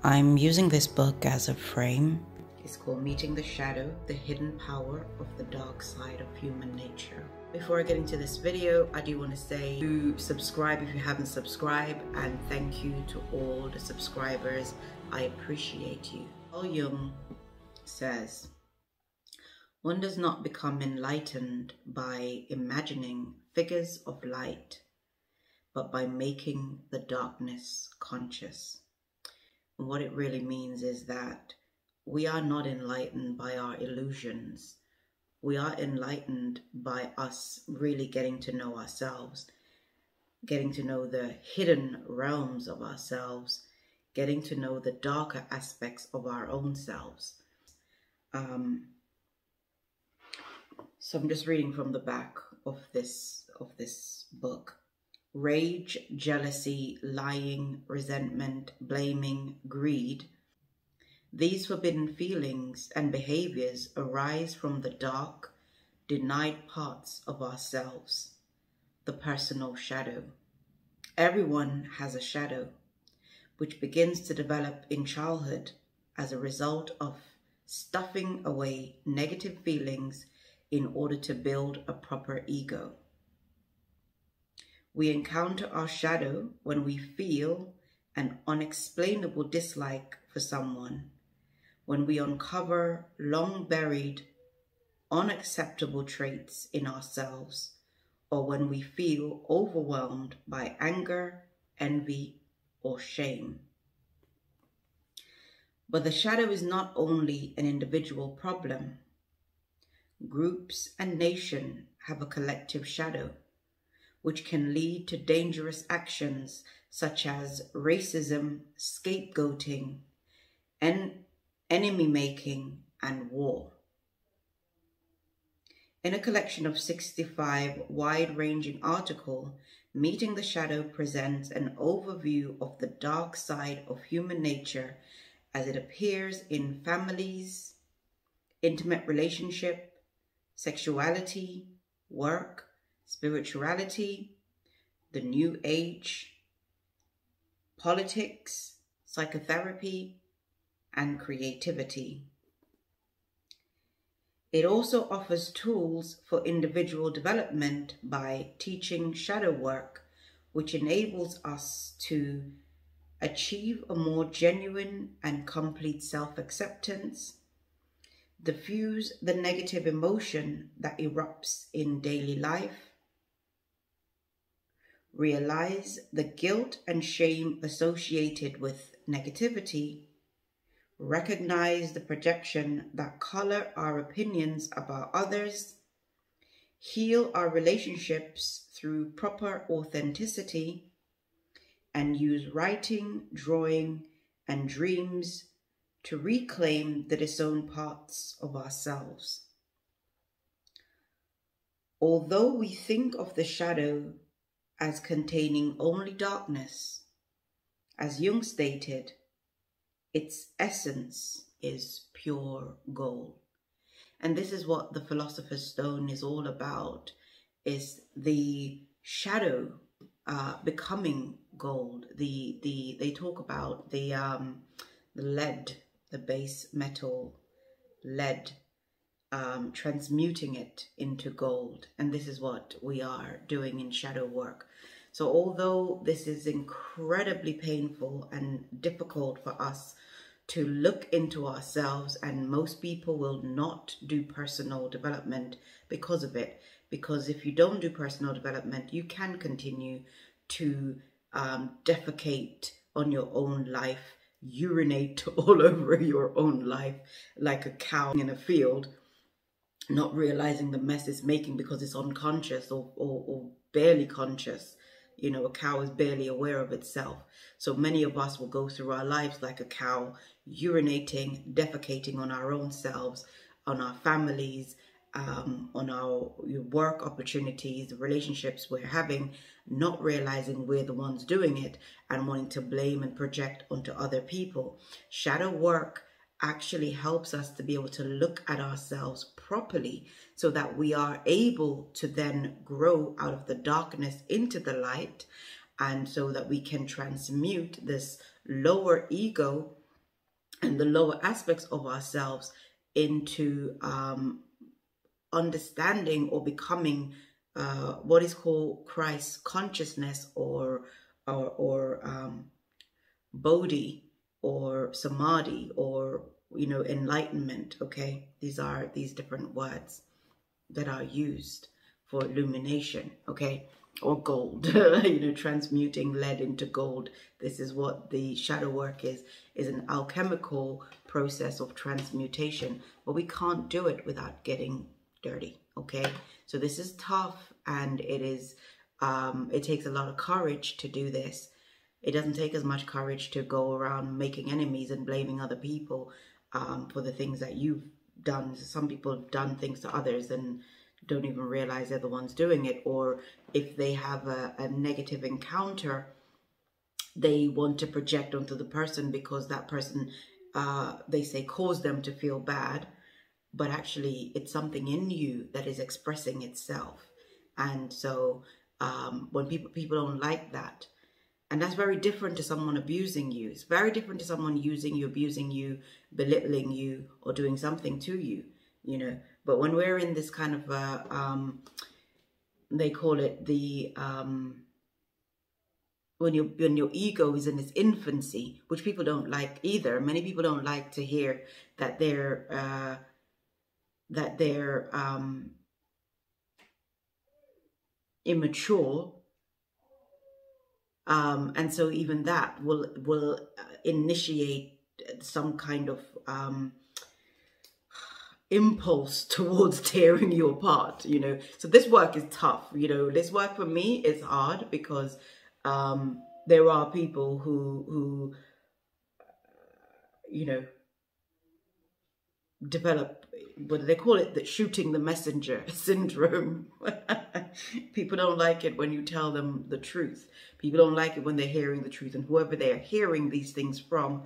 I'm using this book as a frame. It's called Meeting the Shadow, the Hidden Power of the Dark Side of Human Nature. Before I get into this video, I do want to say to subscribe if you haven't subscribed, and thank you to all the subscribers. I appreciate you. Carl Jung says, one does not become enlightened by imagining figures of light, but by making the darkness conscious. And what it really means is that we are not enlightened by our illusions. We are enlightened by us really getting to know ourselves, getting to know the hidden realms of ourselves, getting to know the darker aspects of our own selves. So I'm just reading from the back of this book. Rage, jealousy, lying, resentment, blaming, greed. These forbidden feelings and behaviors arise from the dark, denied parts of ourselves, the personal shadow. Everyone has a shadow, which begins to develop in childhood as a result of stuffing away negative feelings in order to build a proper ego. We encounter our shadow when we feel an unexplainable dislike for someone, when we uncover long-buried, unacceptable traits in ourselves, or when we feel overwhelmed by anger, envy, or shame. But the shadow is not only an individual problem. Groups and nations have a collective shadow, which can lead to dangerous actions such as racism, scapegoating, enemy-making, and war. In a collection of 65 wide-ranging articles, Meeting the Shadow presents an overview of the dark side of human nature as it appears in families, intimate relationship, sexuality, work, spirituality, the New Age, politics, psychotherapy, and creativity. It also offers tools for individual development by teaching shadow work, which enables us to achieve a more genuine and complete self-acceptance, diffuse the negative emotion that erupts in daily life, realize the guilt and shame associated with negativity, recognize the projection that color our opinions about others, heal our relationships through proper authenticity, and use writing, drawing, and dreams to reclaim the disowned parts of ourselves. Although we think of the shadow as containing only darkness, as Jung stated, its essence is pure gold. And this is what the Philosopher's Stone is all about, is the shadow becoming gold. They talk about the lead, the base metal lead, transmuting it into gold. And this is what we are doing in shadow work. So although this is incredibly painful and difficult for us to look into ourselves, and most people will not do personal development because of it, because if you don't do personal development, you can continue to defecate on your own life, urinate all over your own life like a cow in a field, not realizing the mess it's making because it's unconscious or barely conscious. You know, a cow is barely aware of itself. So many of us will go through our lives like a cow, urinating, defecating on our own selves, on our families, on our work opportunities, the relationships we're having, not realizing we're the ones doing it and wanting to blame and project onto other people. Shadow work actually helps us to be able to look at ourselves properly so that we are able to then grow out of the darkness into the light, and so that we can transmute this lower ego and the lower aspects of ourselves into understanding or becoming what is called Christ consciousness, or bodhi, or samadhi, or enlightenment. Okay, these are these different words that are used for illumination. Okay, or gold. Transmuting lead into gold. This is what the shadow work is an alchemical process of transmutation, but we can't do it without getting dirty. Okay, so this is tough, and it is it takes a lot of courage to do this. It doesn't take as much courage to go around making enemies and blaming other people for the things that you've done. Some people have done things to others and don't even realize they're the ones doing it. Or if they have a negative encounter, they want to project onto the person because that person, they say, caused them to feel bad. But actually, it's something in you that is expressing itself. And so when people don't like that, and that's very different to someone abusing you. It's very different to someone using you, abusing you, belittling you, or doing something to you, But when we're in this kind of, they call it the, when your ego is in its infancy, which people don't like either. Many people don't like to hear that they're immature. And so even that will initiate some kind of impulse towards tearing you apart, So this work is tough, This work for me is hard because there are people who develop, what do they call it, that shooting the messenger syndrome. People don't like it when you tell them the truth. People don't like it when they're hearing the truth, and whoever they're hearing these things from,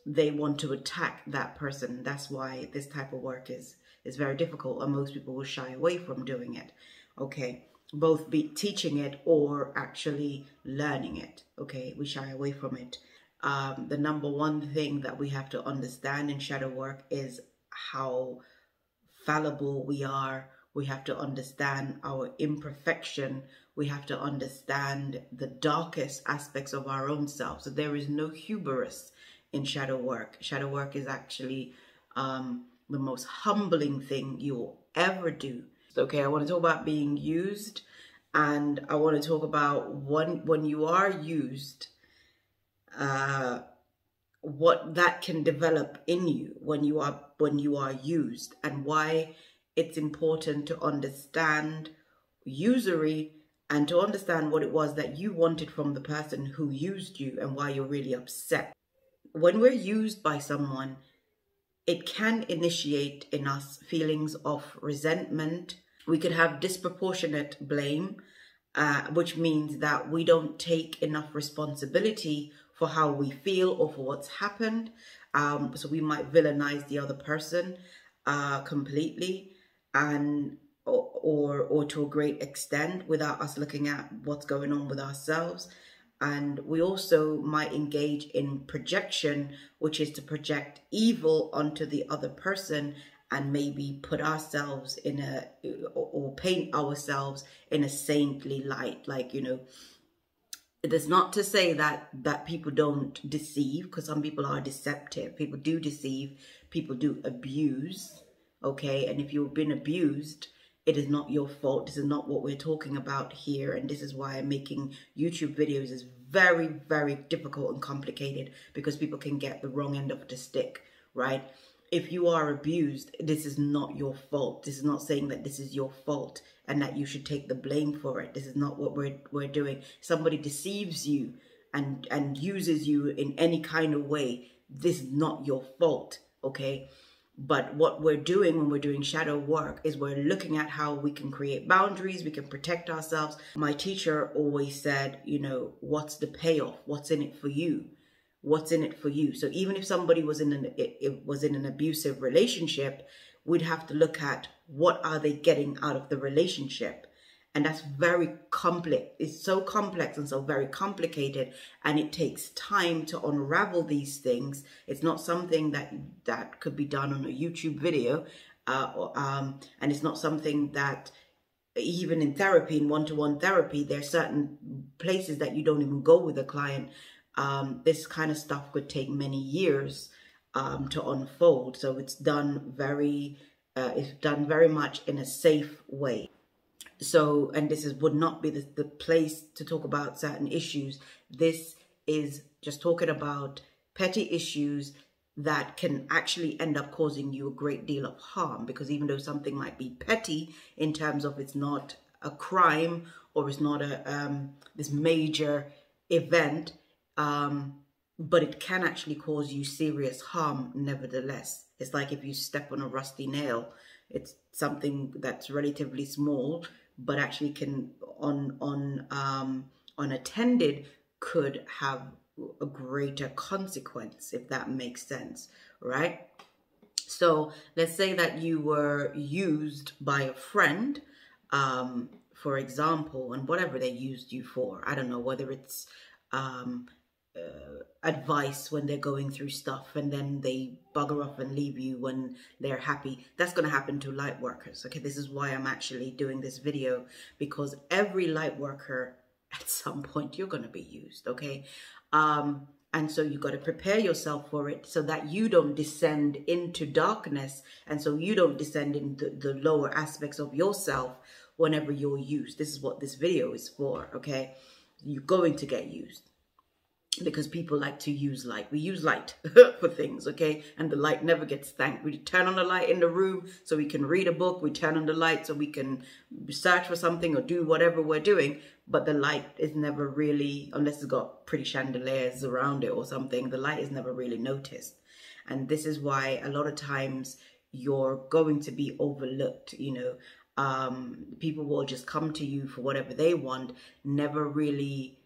they want to attack that person. That's why this type of work is very difficult, and most people will shy away from doing it. Okay, both be teaching it or actually learning it. Okay, we shy away from it. The number one thing that we have to understand in shadow work is how fallible we are. We have to understand our imperfection. We have to understand the darkest aspects of our own self. So there is no hubris in shadow work. Shadow work is actually the most humbling thing you'll ever do. Okay, I want to talk about being used, and I want to talk about when you are used, what that can develop in you when you are used, and why it's important to understand usury and to understand what it was that you wanted from the person who used you and why you're really upset. When we're used by someone, it can initiate in us feelings of resentment. We could have disproportionate blame, which means that we don't take enough responsibility for how we feel or for what's happened. So we might villainize the other person completely, and or to a great extent, without us looking at what's going on with ourselves. And we also might engage in projection, which is to project evil onto the other person and maybe put ourselves in or paint ourselves in a saintly light. Like, it's not to say that people don't deceive, because some people are deceptive. People do deceive. People do abuse. Okay, and if you've been abused, it is not your fault. This is not what we're talking about here. And this is why making YouTube videos is very, very difficult and complicated, because people can get the wrong end of the stick, right? If you are abused, this is not your fault. This is not saying that this is your fault and that you should take the blame for it. This is not what we're doing. Somebody deceives you and uses you in any kind of way. This is not your fault, okay? But what we're doing when we're doing shadow work is we're looking at how we can create boundaries, we can protect ourselves. My teacher always said, what's the payoff? What's in it for you? What's in it for you? So even if somebody was in an abusive relationship, we'd have to look at what are they getting out of the relationship. And that's very complex. It's so complex and so very complicated, and it takes time to unravel these things. It's not something that could be done on a YouTube video, and it's not something that even in therapy, in one-to-one therapy, there are certain places that you don't even go with a client. This kind of stuff could take many years to unfold. So it's done very much in a safe way. So, and this would not be the place to talk about certain issues. This is just talking about petty issues that can actually end up causing you a great deal of harm, because even though something might be petty in terms of it's not a crime or it's not this major event, but it can actually cause you serious harm nevertheless. It's like if you step on a rusty nail, it's something that's relatively small, but actually can unattended could have a greater consequence, if that makes sense, right? So let's say that you were used by a friend, for example, and whatever they used you for, I don't know, whether it's advice when they're going through stuff and then they bugger off and leave you when they're happy. That's going to happen to light workers. Okay, this is why I'm actually doing this video, because every light worker at some point you're going to be used. Okay, and so you got to prepare yourself for it so that you don't descend into darkness, and so you don't descend into the lower aspects of yourself whenever you're used. This is what this video is for. Okay, you're going to get used, because people like to use light. We use light for things, okay? And the light never gets thanked. We turn on the light in the room so we can read a book. We turn on the light so we can search for something or do whatever we're doing. But the light is never really, unless it's got pretty chandeliers around it or something, the light is never really noticed. And this is why a lot of times you're going to be overlooked, you know. People will just come to you for whatever they want, never really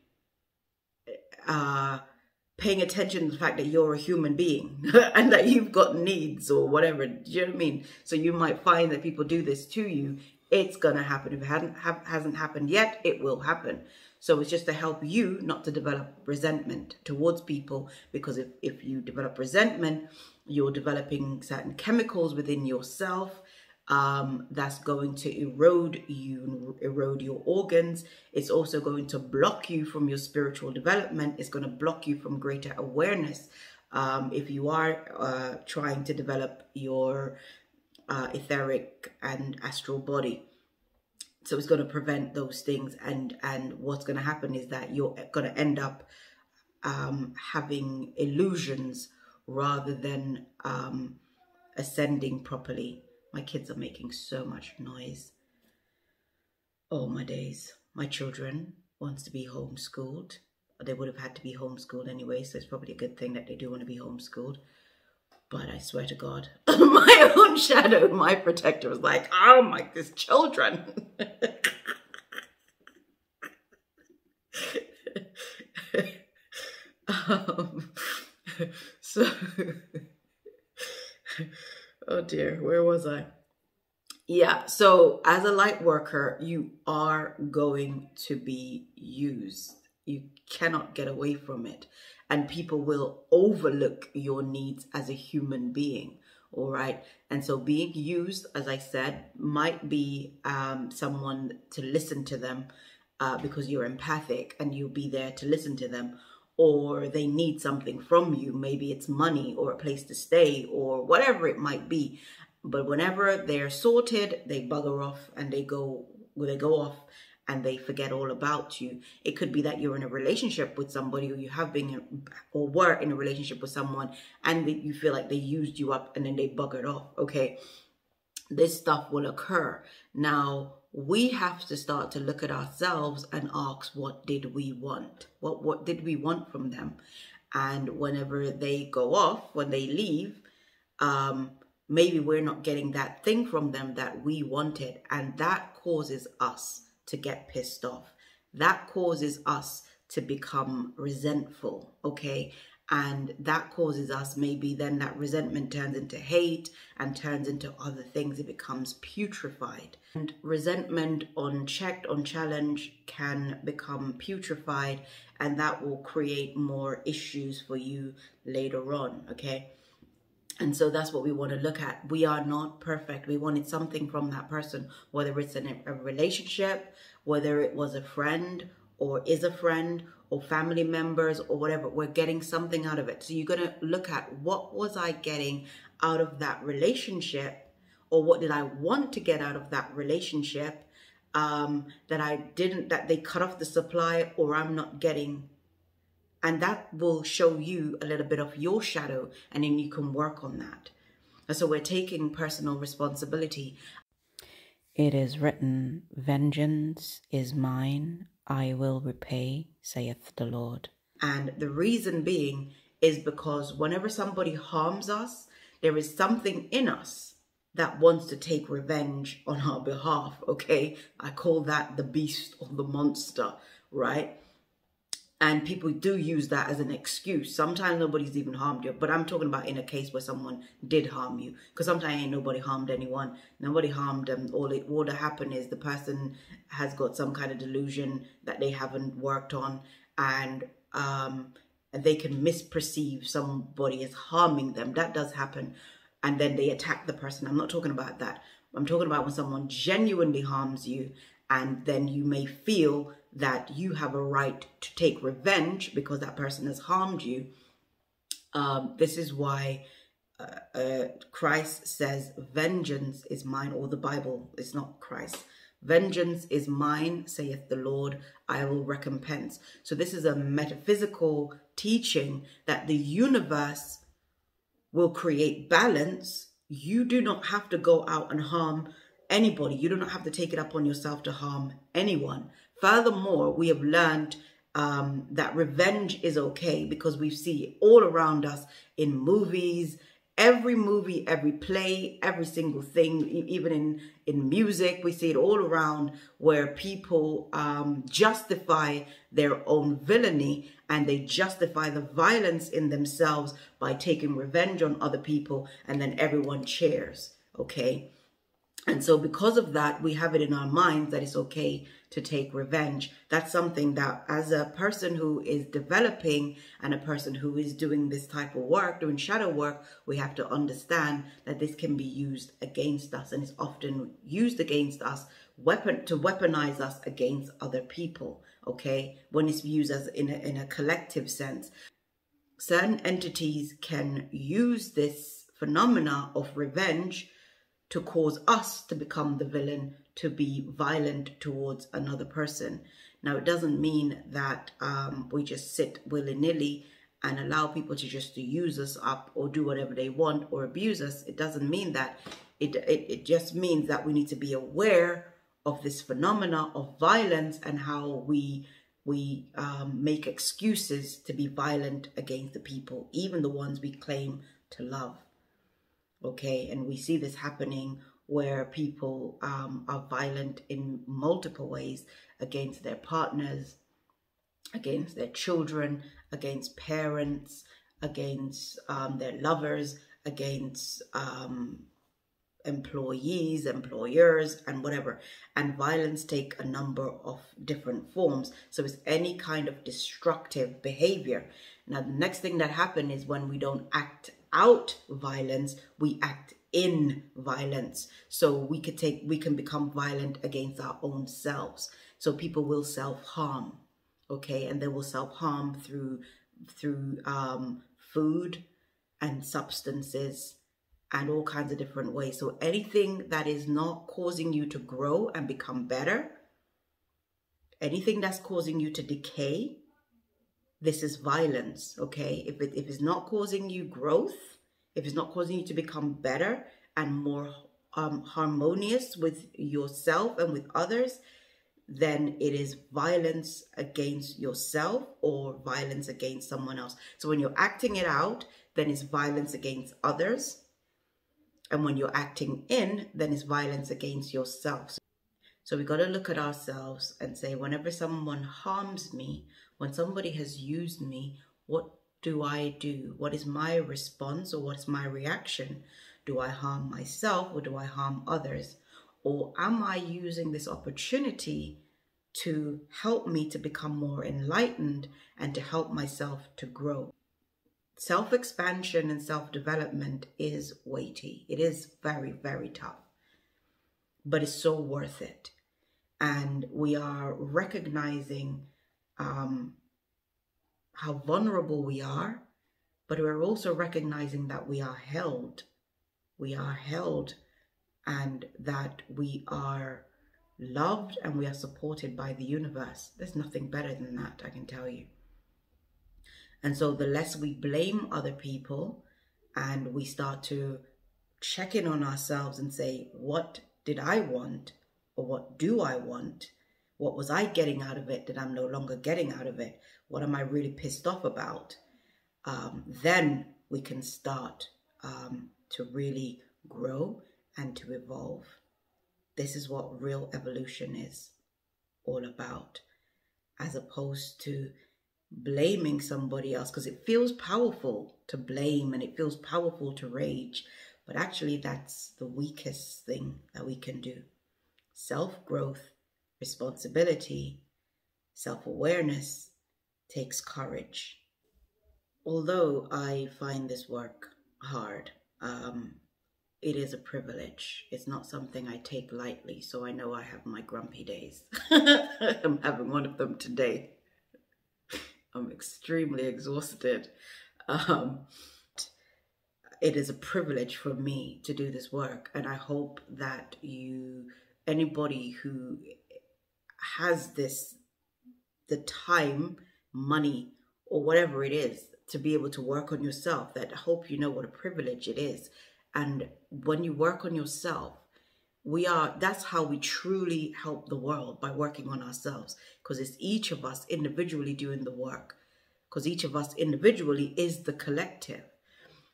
paying attention to the fact that you're a human being and that you've got needs or whatever. Do you know what I mean? So you might find that people do this to you. It's going to happen. If it hasn't happened yet, it will happen. So it's just to help you not to develop resentment towards people, because if you develop resentment, you're developing certain chemicals within yourself that's going to erode your organs. It's also going to block you from your spiritual development. It's going to block you from greater awareness if you are trying to develop your etheric and astral body. So it's going to prevent those things, and what's going to happen is that you're going to end up having illusions rather than ascending properly. My kids are making so much noise. Oh my days. My children wants to be homeschooled. They would have had to be homeschooled anyway, so it's probably a good thing that they do want to be homeschooled. But I swear to God, my own shadow, my protector, was like, oh my, these children. So... oh dear, where was I? Yeah, so as a light worker, you are going to be used. You cannot get away from it. And people will overlook your needs as a human being, all right? And so being used, as I said, might be someone to listen to them because you're empathic and you'll be there to listen to them. Or they need something from you. Maybe it's money or a place to stay or whatever it might be. But whenever they're sorted, they bugger off and they go off and they forget all about you. It could be that you're in a relationship with somebody, or you have been or were in a relationship with someone, and you feel like they used you up and then they buggered off. Okay, this stuff will occur. Now, we have to start to look at ourselves and ask, what did we want? What did we want from them? And whenever they go off, when they leave, maybe we're not getting that thing from them that we wanted. And that causes us to get pissed off. That causes us to become resentful, okay? And that causes us, maybe then that resentment turns into hate and turns into other things. It becomes putrefied. And resentment unchecked, unchallenged, can become putrefied, and that will create more issues for you later on, okay? And so that's what we want to look at. We are not perfect. We wanted something from that person, whether it's in a relationship, whether it was a friend or is a friend or family members or whatever. We're getting something out of it. So you're going to look at, what was I getting out of that relationship, or what did I want to get out of that relationship that they cut off the supply, or I'm not getting. And that will show you a little bit of your shadow, and then you can work on that. And so we're taking personal responsibility. It is written, "Vengeance is mine, I will repay, saith the Lord." And the reason being is because whenever somebody harms us, there is something in us that wants to take revenge on our behalf, okay? I call that the beast or the monster, right? And people do use that as an excuse. Sometimes nobody's even harmed you. But I'm talking about in a case where someone did harm you. Because sometimes ain't nobody harmed anyone. Nobody harmed them. All that happened is the person has got some kind of delusion that they haven't worked on. And they can misperceive somebody as harming them. That does happen. And then they attack the person. I'm not talking about that. I'm talking about when someone genuinely harms you, and then you may feel that you have a right to take revenge because that person has harmed you. This is why Christ says, "Vengeance is mine," or the Bible, it's not Christ. "Vengeance is mine, saith the Lord, I will recompense." So this is a metaphysical teaching that the universe will create balance. You do not have to go out and harm anybody. You do not have to take it upon yourself to harm anyone. Furthermore, we have learned that revenge is okay, because we see it all around us in movies, every movie, every play, every single thing, even in music. We see it all around, where people justify their own villainy, and they justify the violence in themselves by taking revenge on other people, and then everyone cheers, okay? And so because of that, we have it in our minds that it's okay to take revenge. That's something that, as a person who is developing and a person who is doing this type of work, doing shadow work, we have to understand that this can be used against us, and it's often used against us to weaponize us against other people, okay? When it's used as in a collective sense. Certain entities can use this phenomena of revenge to cause us to become the villain, to be violent towards another person. Now, it doesn't mean that we just sit willy-nilly and allow people to just use us up or do whatever they want or abuse us. It doesn't mean that. It just means that we need to be aware of this phenomena of violence and how we make excuses to be violent against the people, even the ones we claim to love. Okay, and we see this happening where people are violent in multiple ways against their partners, against their children, against parents, against their lovers, against employees, employers, and whatever. And violence take a number of different forms. So it's any kind of destructive behavior. Now, the next thing that happens is when we don't act out violence, we act in violence. So we can become violent against our own selves. So people will self-harm, okay, and they will self-harm through food and substances and all kinds of different ways. So anything that is not causing you to grow and become better, anything that's causing you to decay, this is violence, okay? If it's not causing you growth, if it's not causing you to become better and more harmonious with yourself and with others, then it is violence against yourself or violence against someone else. So when you're acting it out, then it's violence against others. And when you're acting in, then it's violence against yourself. So we got to look at ourselves and say, whenever someone harms me, when somebody has used me, what do I do? What is my response, or what's my reaction? Do I harm myself, or do I harm others? Or am I using this opportunity to help me to become more enlightened and to help myself to grow? Self-expansion and self-development is weighty. It is very, very tough, but it's so worth it. And we are recognizing how vulnerable we are, but we're also recognizing that we are held. We are held, and that we are loved and we are supported by the universe. There's nothing better than that, I can tell you. And so the less we blame other people and we start to check in on ourselves and say, what did I want? Or what do I want? What was I getting out of it that I'm no longer getting out of it? What am I really pissed off about? Then we can start to really grow and to evolve. This is what real evolution is all about, as opposed to blaming somebody else, because it feels powerful to blame and it feels powerful to rage, but actually that's the weakest thing that we can do. Self-growth, responsibility, self-awareness takes courage. Although I find this work hard, it is a privilege. It's not something I take lightly, so I know I have my grumpy days. I'm having one of them today. I'm extremely exhausted. It is a privilege for me to do this work, and I hope that anybody who has the time, money, or whatever it is to be able to work on yourself, that I hope you know what a privilege it is. And when you work on yourself, that's how we truly help the world, by working on ourselves, because it's each of us individually doing the work, because each of us individually is the collective.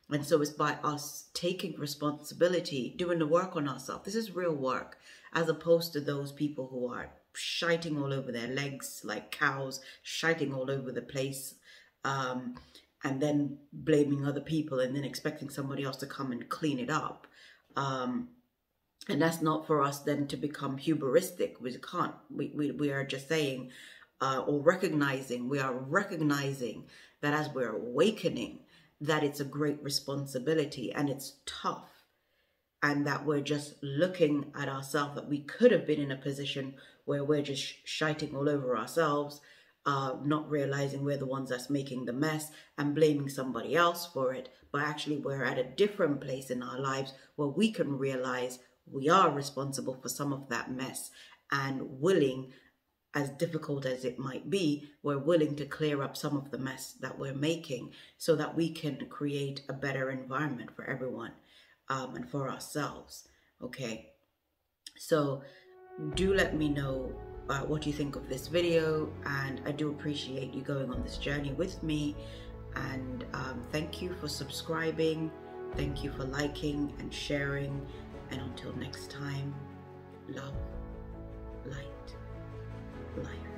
And so it's by us taking responsibility, doing the work on ourselves. This is real work, as opposed to those people who are shiting all over their legs like cows, shiting all over the place, and then blaming other people and then expecting somebody else to come and clean it up. And that's not for us then to become hubristic. We can't. We are just saying, or recognizing, we are recognizing that as we're awakening, that it's a great responsibility and it's tough. And that we're just looking at ourselves, that we could have been in a position where we're just shiting all over ourselves, not realizing we're the ones that's making the mess and blaming somebody else for it. But actually we're at a different place in our lives where we can realize we are responsible for some of that mess, and willing, as difficult as it might be, we're willing to clear up some of the mess that we're making so that we can create a better environment for everyone, and for ourselves. Okay, so do let me know what you think of this video, and I do appreciate you going on this journey with me. And thank you for subscribing, thank you for liking and sharing, and until next time, love, light, life.